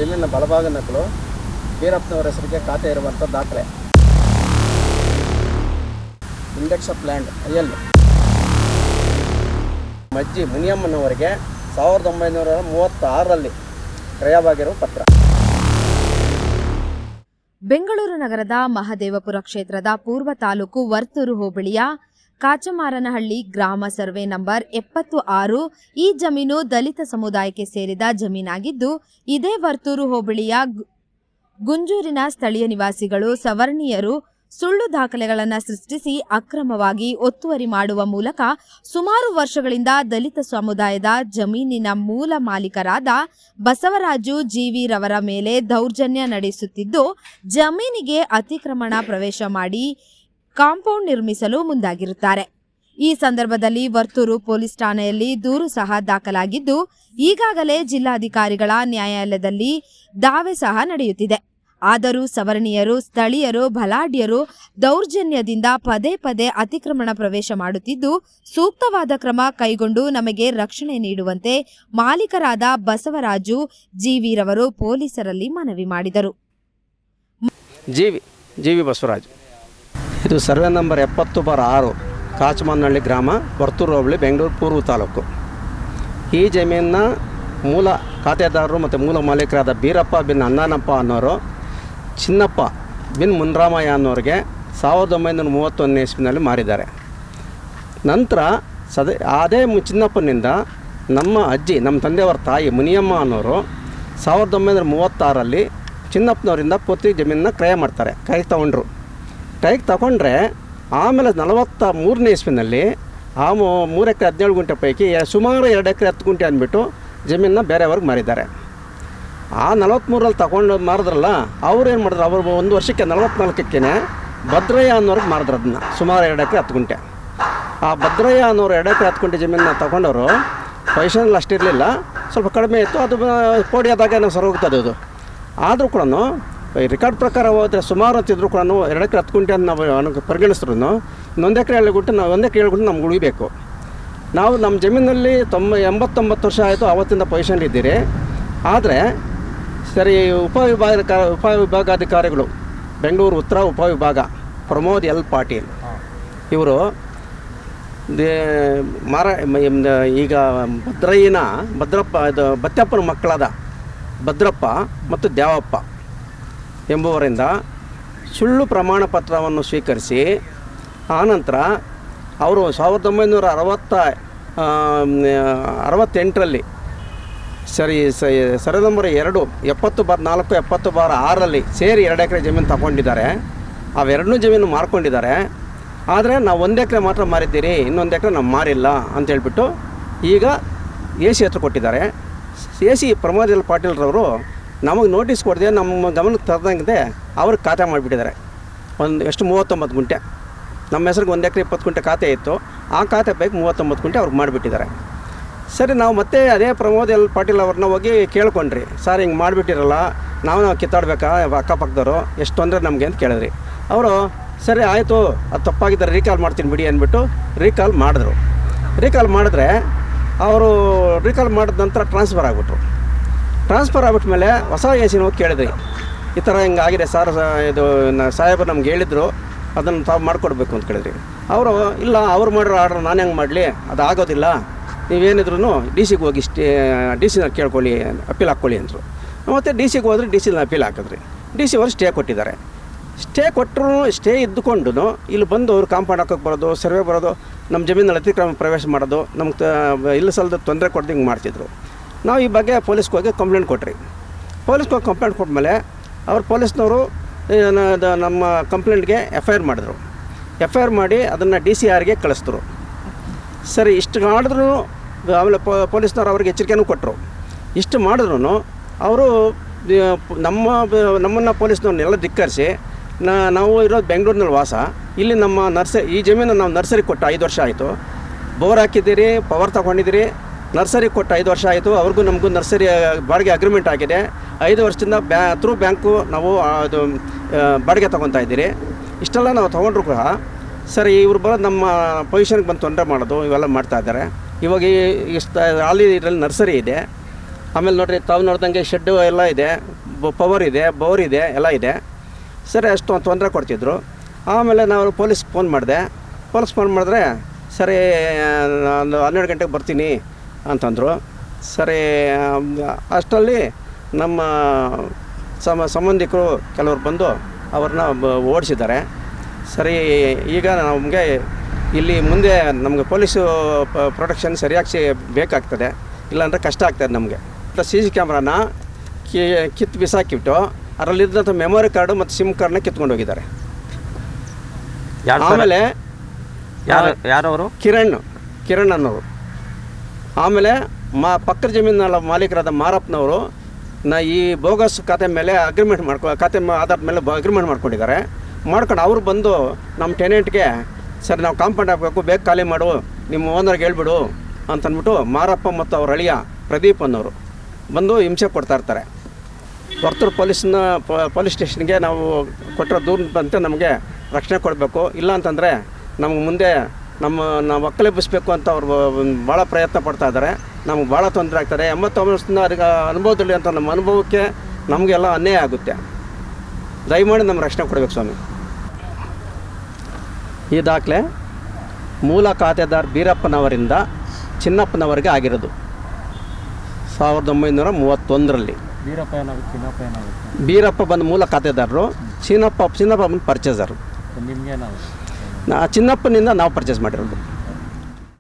ಜಮೀನಿನ ಬಲಭಾಗ ನಕಲು ವೀರಪ್ಪನವರ ಹೆಸರಿಗೆ ಖಾತೆ ಇರುವಂಥ ದಾಖಲೆ. ಇಂಡೆಕ್ಸ್ ಆಫ್ ಲ್ಯಾಂಡ್ IL ಅಜ್ಜಿ ಮುನಿಯಮ್ಮನವರಿಗೆ 1936ರಲ್ಲಿ ಕ್ರಯವಾಗಿರುವ ಪತ್ರ. ಬೆಂಗಳೂರು ನಗರದ ಮಹದೇವಪುರ ಕ್ಷೇತ್ರದ ಪೂರ್ವ ತಾಲೂಕು ವರ್ತೂರು ಹೋಬಳಿಯ ಕಾಚಮಾರನಹಳ್ಳಿ ಗ್ರಾಮ ಸರ್ವೆ ನಂಬರ್ 76 ಈ ಜಮೀನು ದಲಿತ ಸಮುದಾಯಕ್ಕೆ ಸೇರಿದ ಜಮೀನಾಗಿದ್ದು, ಇದೇ ವರ್ತೂರು ಹೋಬಳಿಯ ಗುಂಜೂರಿನ ಸ್ಥಳೀಯ ನಿವಾಸಿಗಳು ಸವರ್ಣೀಯರು ಸುಳ್ಳು ದಾಖಲೆಗಳನ್ನು ಸೃಷ್ಟಿಸಿ ಅಕ್ರಮವಾಗಿ ಒತ್ತುವರಿ ಮಾಡುವ ಮೂಲಕ ಸುಮಾರು ವರ್ಷಗಳಿಂದ ದಲಿತ ಸಮುದಾಯದ ಜಮೀನಿನ ಮೂಲ ಮಾಲೀಕರಾದ ಬಸವರಾಜು ಜೀವಿ ರವರ ಮೇಲೆ ದೌರ್ಜನ್ಯ ನಡೆಸುತ್ತಿದ್ದು, ಜಮೀನಿಗೆ ಅತಿಕ್ರಮಣ ಪ್ರವೇಶ ಮಾಡಿ ಕಾಂಪೌಂಡ್ ನಿರ್ಮಿಸಲು ಮುಂದಾಗಿರುತ್ತಾರೆ. ಈ ಸಂದರ್ಭದಲ್ಲಿ ವರ್ತೂರು ಪೊಲೀಸ್ ಠಾಣೆಯಲ್ಲಿ ದೂರು ಸಹ ದಾಖಲಾಗಿದ್ದು, ಈಗಾಗಲೇ ಜಿಲ್ಲಾಧಿಕಾರಿಗಳ ನ್ಯಾಯಾಲಯದಲ್ಲಿ ದಾವೆ ಸಹ ನಡೆಯುತ್ತಿದೆ. ಆದರೂ ಸವರ್ಣೀಯರು, ಸ್ಥಳೀಯರು, ಬಲಾಢ್ಯರು ದೌರ್ಜನ್ಯದಿಂದ ಪದೇ ಪದೇ ಅತಿಕ್ರಮಣ ಪ್ರವೇಶ ಮಾಡುತ್ತಿದ್ದು, ಸೂಕ್ತವಾದ ಕ್ರಮ ಕೈಗೊಂಡು ನಮಗೆ ರಕ್ಷಣೆ ನೀಡುವಂತೆ ಮಾಲೀಕರಾದ ಬಸವರಾಜು ಜೀವಿರವರು ಪೊಲೀಸರಲ್ಲಿ ಮನವಿ ಮಾಡಿದರು. ಜೀವಿ ಬಸವರಾಜು, ಇದು ಸರ್ವೆ ನಂಬರ್ 70/6 ಕಾಚಮಾರನಹಳ್ಳಿ ಗ್ರಾಮ, ವರ್ತೂರು ಹೋಬಳಿ, ಬೆಂಗಳೂರು ಪೂರ್ವ ತಾಲೂಕು. ಈ ಜಮೀನಿನ ಮೂಲ ಖಾತೆದಾರರು ಮತ್ತು ಮೂಲ ಮಾಲೀಕರಾದ ಬೀರಪ್ಪ ಬಿನ್ ಅಣ್ಣನಪ್ಪ ಅನ್ನೋರು ಚಿನ್ನಪ್ಪ ಬಿನ್ ಮುನ್ರಾಮಯ್ಯ ಅನ್ನೋರಿಗೆ 1931ನೇ ಇಸ್ವಿನಲ್ಲಿ ಮಾರಿದ್ದಾರೆ. ನಂತರ ಅದೇ ಚಿನ್ನಪ್ಪನಿಂದ ನಮ್ಮ ಅಜ್ಜಿ, ನಮ್ಮ ತಂದೆಯವರ ತಾಯಿ ಮುನಿಯಮ್ಮ ಅನ್ನೋರು 1936ರಲ್ಲಿ ಚಿನ್ನಪ್ಪನವರಿಂದ ಪೂರ್ತಿ ಜಮೀನನ್ನ ಕ್ರಯ ಮಾಡ್ತಾರೆ. ಕೈಗೆ ತಗೊಂಡ್ರೆ ಆಮೇಲೆ 43ನೇ ಇಸ್ವಿನಲ್ಲಿ ಆ 3 ಎಕರೆ 17 ಗುಂಟೆ ಪೈಕಿ ಸುಮಾರು 2 ಎಕರೆ 10 ಗುಂಟೆ ಅಂದ್ಬಿಟ್ಟು ಜಮೀನನ್ನ ಬೇರೆಯವ್ರಿಗೆ ಮಾರಿದ್ದಾರೆ. ಆ 43ರಲ್ಲಿ ತಗೊಂಡು ಮಾರಿದ್ರಲ್ಲ, ಅವ್ರು ಏನು ಮಾಡಿದ್ರು, ಅವರು 1 ವರ್ಷಕ್ಕೆ 44ಕ್ಕೆ ಭದ್ರಯ್ಯ ಅನ್ನೋರಿಗೆ ಮಾರಿದ್ರು ಅದನ್ನು, ಸುಮಾರು 2 ಎಕರೆ 10 ಗುಂಟೆ. ಆ ಭದ್ರಯ್ಯ ಅನ್ನೋರು 2 ಎಕರೆ 10 ಗುಂಟೆ ಜಮೀನನ್ನ ತಗೊಂಡವರು ಪೈಸೆಲ್ಲ ಅಷ್ಟಿರಲಿಲ್ಲ, ಸ್ವಲ್ಪ ಕಡಿಮೆ ಇತ್ತು. ಅದು ಪೋಡಿಯಾದಾಗ ನಾವು ಸರೋಗ್ತದೆ. ಅದು ಆದರೂ ಕೂಡ ರೆಕಾರ್ಡ್ ಪ್ರಕಾರ ಹೋದರೆ ಸುಮಾರು ಅಂತಿದ್ರು ಕೂಡ 2 ಎಕರೆ 10 ಗುಂಟೆ ಅಂತ ನಾವು ಪರಿಗಣಿಸಿದ್ರು. 1 ಎಕರೆ 7 ಗುಂಟೆ ನಾವು 1 ಎಕರೆ 7 ಗುಂಟೆ ನಮ್ಗೆ ಉಳಿಬೇಕು. ನಾವು ನಮ್ಮ ಜಮೀನಲ್ಲಿ 89 ವರ್ಷ ಆಯಿತು ಆವತ್ತಿಂದ ಪೊಸಿಷನ್ಲಿದ್ದೀರಿ. ಆದರೆ ಸರಿ, ಉಪವಿಭಾಗಾಧಿಕಾರಿಗಳು ಬೆಂಗಳೂರು ಉತ್ತರ ಉಪವಿಭಾಗ ಪ್ರಮೋದ್ ಎಲ್ ಪಾಟೀಲ್ ಇವರು ಈಗ ಬತ್ತಪ್ಪನ ಮಕ್ಕಳಾದ ಭದ್ರಪ್ಪ ಮತ್ತು ದ್ಯಾವಪ್ಪ ಎಂಬುವರಿಂದ ಸುಳ್ಳು ಪ್ರಮಾಣ ಪತ್ರವನ್ನು ಸ್ವೀಕರಿಸಿ ಆನಂತರ ಅವರು 1968ರಲ್ಲಿ ಸರ್ವೆ ನಂಬರ್ 2 70/4 70/6ರಲ್ಲಿ ಸೇರಿ 2 ಎಕರೆ ಜಮೀನು ತಗೊಂಡಿದ್ದಾರೆ. ಅವೆರಡನ್ನೂ ಜಮೀನು ಮಾರ್ಕೊಂಡಿದ್ದಾರೆ. ಆದರೆ ನಾವು 1 ಎಕರೆ ಮಾತ್ರ ಮಾರಿದ್ದೀರಿ, ಇನ್ನೊಂದು ಎಕರೆ ನಾವು ಮಾರಿಲ್ಲ ಅಂತೇಳ್ಬಿಟ್ಟು ಈಗ AC ಹತ್ರ ಕೊಟ್ಟಿದ್ದಾರೆ. AC ಪ್ರಮೋದ್ ಎಲ್ ಪಾಟೀಲ್ರವರು ನಮಗೆ ನೋಟಿಸ್ ಕೊಡದೆ ನಮ್ಮ ಗಮನಕ್ಕೆ ತರದಂಗೆ ಅವ್ರಿಗೆ ಖಾತೆ ಮಾಡಿಬಿಟ್ಟಿದ್ದಾರೆ. 39 ಗುಂಟೆ ನಮ್ಮ ಹೆಸ್ರಿಗೆ 1 ಎಕರೆ 20 ಗುಂಟೆ ಖಾತೆ ಇತ್ತು. ಆ ಖಾತೆ ಪೈಕಿ 39 ಗುಂಟೆ ಅವ್ರಿಗೆ ಮಾಡಿಬಿಟ್ಟಿದ್ದಾರೆ. ಸರಿ, ನಾವು ಮತ್ತೆ ಅದೇ ಪ್ರಮೋದ್ ಎಲ್ ಪಾಟೀಲ್ ಅವ್ರನ್ನ ಹೋಗಿ ಕೇಳ್ಕೊಂಡ್ರಿ, ಸರ್ ಹಿಂಗೆ ಮಾಡಿಬಿಟ್ಟಿರಲ್ಲ, ನಾವು ಕಿತ್ತಾಡ್ಬೇಕಾ ಅಕ್ಕಪಕ್ಕದವರು, ಎಷ್ಟು ತೊಂದರೆ ನಮಗೆ ಅಂತ ಕೇಳಿದ್ರಿ. ಅವರು ಸರಿ ಆಯಿತು, ಅದು ತಪ್ಪಾಗಿದ್ದಾರೆ, ರೀಕಾಲ್ ಮಾಡ್ತೀನಿ ಬಿಡಿ ಅಂದ್ಬಿಟ್ಟು ರೀಕಾಲ್ ಮಾಡಿದ್ರೆ ಅವರು ರೀಕಾಲ್ ಮಾಡಿದ ನಂತರ ಟ್ರಾನ್ಸ್ಫರ್ ಆಗಿಬಿಟ್ಮೇಲೆ ಹೊಸ AC ಹೋಗಿ ಕೇಳಿದ್ರಿ, ಈ ಥರ ಹಿಂಗೆ ಆಗಿದೆ ಸರ್, ಇದು ಸಾಹೇಬರು ನಮ್ಗೆ ಹೇಳಿದ್ರು, ಅದನ್ನು ತಾವು ಮಾಡಿಕೊಡ್ಬೇಕು ಅಂತ ಕೇಳಿದ್ರಿ. ಅವರು ಇಲ್ಲ, ಅವ್ರು ಮಾಡಿರೋ ಆರ್ಡ್ರ್ ನಾನು ಹೆಂಗೆ ಮಾಡಲಿ, ಅದು ಆಗೋದಿಲ್ಲ, ನೀವೇನಿದ್ರು DC ಹೋಗಿ DC ಕೇಳ್ಕೊಳ್ಳಿ, ಅಪೀಲ್ ಹಾಕ್ಕೊಳ್ಳಿ ಅಂದರು. ಮತ್ತು DC ಹೋದ್ರೆ DC ಅಪೀಲ್ ಹಾಕಿದ್ರಿ. DC ಅವರು ಸ್ಟೇ ಕೊಟ್ಟಿದ್ದಾರೆ. ಸ್ಟೇ ಇದ್ದುಕೊಂಡು ಇಲ್ಲಿ ಬಂದು ಅವ್ರು ಕಾಂಪೌಂಡ್ ಹಾಕೋಕ್ಕೆ ಬರೋದು, ಸರ್ವೆ ಬರೋದು, ನಮ್ಮ ಜಮೀನಲ್ಲಿ ಅತಿಕ್ರಮ ಪ್ರವೇಶ ಮಾಡೋದು, ನಮ್ಗೆ ಇಲ್ಲ ಸಲ್ಲದ ತೊಂದರೆ ಕೊಡ್ದು ಹಿಂಗೆ ಮಾಡ್ತಿದ್ರು. ನಾವು ಈ ಬಗ್ಗೆ ಪೊಲೀಸ್ಗೆ ಹೋಗಿ ಕಂಪ್ಲೇಂಟ್ ಕೊಟ್ರಿ. ಪೊಲೀಸ್ಗೆ ಹೋಗಿ ಕಂಪ್ಲೇಂಟ್ ಕೊಟ್ಟಮೇಲೆ ಪೊಲೀಸ್ನವರು ನಮ್ಮ ಕಂಪ್ಲೇಂಟ್ಗೆ FIR ಮಾಡಿದ್ರು. FIR ಮಾಡಿ ಅದನ್ನು DCRಗೆ ಕಳಿಸಿದ್ರು. ಸರಿ, ಇಷ್ಟು ಮಾಡಿದ್ರು. ಆಮೇಲೆ ಪೊಲೀಸ್ನವ್ರು ಅವ್ರಿಗೆ ಎಚ್ಚರಿಕೆನೂ ಕೊಟ್ಟರು. ಇಷ್ಟು ಮಾಡಿದ್ರು ಅವರು ನಮ್ಮನ್ನು ಪೊಲೀಸ್ನವ್ರನ್ನೆಲ್ಲ ಧಿಕ್ಕರಿಸಿ, ನಾವು ಇರೋದು ಬೆಂಗಳೂರಿನಲ್ಲಿ ವಾಸ, ಇಲ್ಲಿ ನಮ್ಮ ಈ ಜಮೀನು ನಾವು ನರ್ಸರಿ ಕೊಟ್ಟು 5 ವರ್ಷ ಆಯಿತು, ಬೋರ್ ಹಾಕಿದ್ದೀರಿ, ಪವರ್ ತಗೊಂಡಿದ್ದೀರಿ, ನರ್ಸರಿ ಕೊಟ್ಟು 5 ವರ್ಷ ಆಯಿತು, ಅವ್ರಿಗೂ ನಮಗೂ ನರ್ಸರಿ ಬಾಡಿಗೆ ಅಗ್ರಿಮೆಂಟ್ ಆಗಿದೆ. 5 ವರ್ಷದಿಂದ ಥ್ರೂ ಬ್ಯಾಂಕು ನಾವು ಅದು ಬಾಡಿಗೆ ತೊಗೊತಾ ಇದ್ದೀರಿ. ಇಷ್ಟೆಲ್ಲ ನಾವು ತೊಗೊಂಡ್ರು ಕೂಡ ಸರಿ, ಇವ್ರು ಬರೋದು ನಮ್ಮ ಪೊಸಿಷನ್ಗೆ ಬಂದು ತೊಂದರೆ ಮಾಡೋದು, ಇವೆಲ್ಲ ಮಾಡ್ತಾಯಿದ್ದಾರೆ. ಇವಾಗ ಅಲ್ಲಿ ಇದರಲ್ಲಿ ನರ್ಸರಿ ಇದೆ. ಆಮೇಲೆ ನೋಡಿರಿ ತಾವು ನೋಡ್ದಂಗೆ ಶೆಡ್ಡು ಎಲ್ಲ ಇದೆ, ಪವರ್ ಇದೆ, ಬೋರ್ ಇದೆ, ಎಲ್ಲ ಇದೆ. ಸರಿ ಅಷ್ಟು ತೊಂದರೆ ಕೊಡ್ತಿದ್ರು. ಆಮೇಲೆ ನಾವು ಪೊಲೀಸ್ ಫೋನ್ ಮಾಡಿದ್ರೆ ಸರಿ ಒಂದು 12 ಗಂಟೆಗೆ ಬರ್ತೀನಿ ಅಂತಂದರು. ಸರಿ ಅಷ್ಟರಲ್ಲಿ ನಮ್ಮ ಸಂಬಂಧಿಕರು ಕೆಲವರು ಬಂದು ಅವ್ರನ್ನ ಓಡಿಸಿದ್ದಾರೆ. ಸರಿ ಈಗ ನಮಗೆ ಇಲ್ಲಿ ಮುಂದೆ ನಮಗೆ ಪೊಲೀಸು ಪ್ರೊಟೆಕ್ಷನ್ ಸರಿಯಾಗಿ ಬೇಕಾಗ್ತದೆ, ಇಲ್ಲಾಂದರೆ ಕಷ್ಟ ಆಗ್ತದೆ ನಮಗೆ. CC ಕ್ಯಾಮ್ರಾನ ಕಿತ್ತು ಬಿಸಾಕಿಬಿಟ್ಟು ಅದರಲ್ಲಿದ್ದಂಥ ಮೆಮೊರಿ ಕಾರ್ಡು ಮತ್ತು ಸಿಮ್ ಕಾರ್ಡ್ನ ಕಿತ್ಕೊಂಡು ಹೋಗಿದ್ದಾರೆ. ಆಮೇಲೆ ಯಾರವರು? ಕಿರಣ್ ಅನ್ನೋರು. ಆಮೇಲೆ ಪಕ್ಕದ ಜಮೀನಿನ ಮಾಲೀಕರಾದ ಮಾರಪ್ಪನವರು ಈ ಬೋಗಸ್ ಖಾತೆ ಮೇಲೆ ಅಗ್ರಿಮೆಂಟ್ ಆಧಾರದ ಮೇಲೆ ಅಗ್ರಿಮೆಂಟ್ ಮಾಡ್ಕೊಂಡಿದ್ದಾರೆ. ಮಾಡ್ಕೊಂಡು ಅವರು ಬಂದು ನಮ್ಮ ಟೆನೆಂಟ್ಗೆ ಸರ್ ನಾವು ಕಾಂಪೌಂಡ್ ಹಾಕಬೇಕು, ಬೇಗ ಖಾಲಿ ಮಾಡು, ನಿಮ್ಮ ಓನರ್ಗೆ ಹೇಳ್ಬಿಡು ಅಂತಂದ್ಬಿಟ್ಟು ಮಾರಪ್ಪ ಮತ್ತು ಅವ್ರ ಅಳಿಯ ಪ್ರದೀಪ್ ಅನ್ನೋರು ಬಂದು ಹಿಂಸೆ ಕೊಡ್ತಾಯಿರ್ತಾರೆ. ವರ್ತೂರು ಪೊಲೀಸ್ ಸ್ಟೇಷನ್ಗೆ ನಾವು ಕೊಟ್ಟಿರೋ ದೂರದಂತೆ ನಮಗೆ ರಕ್ಷಣೆ ಕೊಡಬೇಕು, ಇಲ್ಲ ಅಂತಂದರೆ ನಮಗೆ ಮುಂದೆ ನಾವು ಒಕ್ಕಲೆಬ್ಬಿಸ್ಬೇಕು ಅಂತ ಅವ್ರು ಭಾಳ ಪ್ರಯತ್ನ ಪಡ್ತಾ ಇದ್ದಾರೆ. ನಮ್ಗೆ ಭಾಳ ತೊಂದರೆ ಆಗ್ತದೆ. 89 ವರ್ಷದಿಂದ ಅದಕ್ಕೆ ಅನುಭವದಲ್ಲಿ ಅಂತ ನಮ್ಮ ಅನುಭವಕ್ಕೆ ನಮಗೆಲ್ಲ ಅನ್ಯಾಯ ಆಗುತ್ತೆ. ದಯಮಾಡಿ ನಮ್ಮ ರಕ್ಷಣೆ ಕೊಡಬೇಕು ಸ್ವಾಮಿ. ಈ ದಾಖಲೆ ಮೂಲ ಖಾತೆದಾರ ಬೀರಪ್ಪನವರಿಂದ ಚಿನ್ನಪ್ಪನವರಿಗೆ ಆಗಿರೋದು 1931ರಲ್ಲಿ. ಬೀರಪ್ಪ ಬಂದು ಮೂಲ ಖಾತೆದಾರರು, ಚಿನ್ನಪ್ಪ ಬಂದು ಪರ್ಚೇಸರು. ಚಿನ್ನಪ್ಪನಿಂದ ನಾವು ಪರ್ಚೇಸ್ ಮಾಡಿರೋದು.